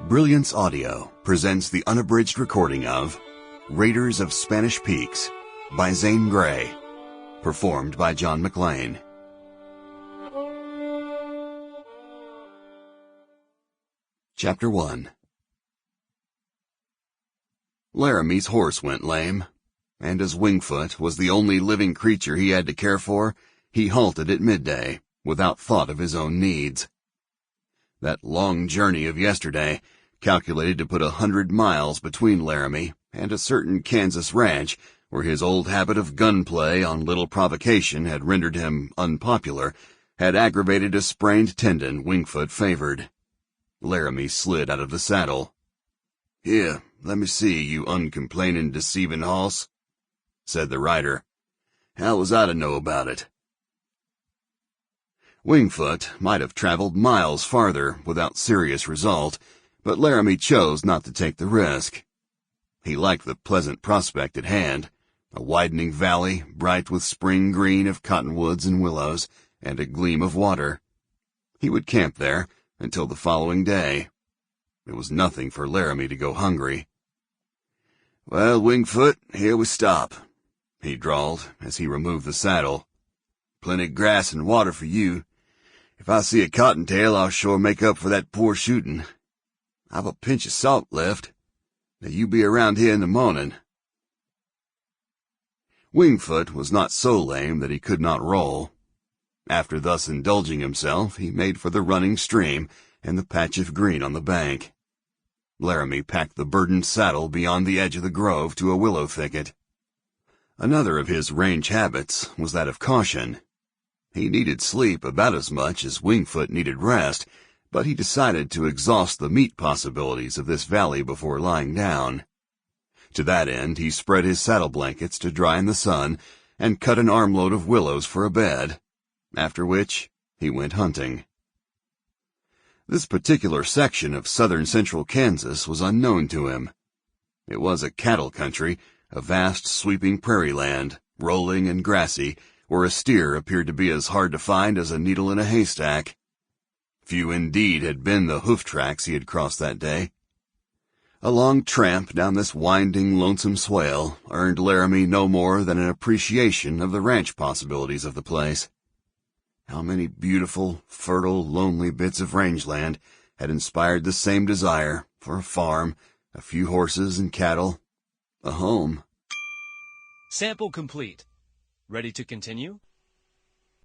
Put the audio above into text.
Brilliance Audio presents the unabridged recording of Raiders of Spanish Peaks by Zane Grey, performed by John McLain. Chapter 1. Laramie's horse went lame, and as Wingfoot was the only living creature he had to care for, he halted at midday, without thought of his own needs. That long journey of yesterday, calculated to put 100 miles between Laramie and a certain Kansas ranch where his old habit of gunplay on little provocation had rendered him unpopular, had aggravated a sprained tendon Wingfoot favored. Laramie slid out of the saddle. "Here, let me see, you uncomplainin', deceivin' hoss," said the rider. "How was I to know about it?" Wingfoot might have traveled miles farther without serious result, but Laramie chose not to take the risk. He liked the pleasant prospect at hand, a widening valley bright with spring green of cottonwoods and willows, and a gleam of water. He would camp there until the following day. It was nothing for Laramie to go hungry. "Well, Wingfoot, here we stop," he drawled as he removed the saddle. "Plenty grass and water for you. If I see a cottontail, I'll sure make up for that poor shooting. I've a pinch of salt left. Now you be around here in the morning." Wingfoot was not so lame that he could not roll. After thus indulging himself, he made for the running stream and the patch of green on the bank. Laramie packed the burdened saddle beyond the edge of the grove to a willow thicket. Another of his range habits was that of caution. He needed sleep about as much as Wingfoot needed rest, but he decided to exhaust the meat possibilities of this valley before lying down. To that end, he spread his saddle blankets to dry in the sun and cut an armload of willows for a bed, after which he went hunting. This particular section of southern central Kansas was unknown to him. It was a cattle country, a vast sweeping prairie land, rolling and grassy, where a steer appeared to be as hard to find as a needle in a haystack. Few indeed had been the hoof tracks he had crossed that day. A long tramp down this winding, lonesome swale earned Laramie no more than an appreciation of the ranch possibilities of the place. How many beautiful, fertile, lonely bits of rangeland had inspired the same desire for a farm, a few horses and cattle, a home. Sample complete. Ready to continue?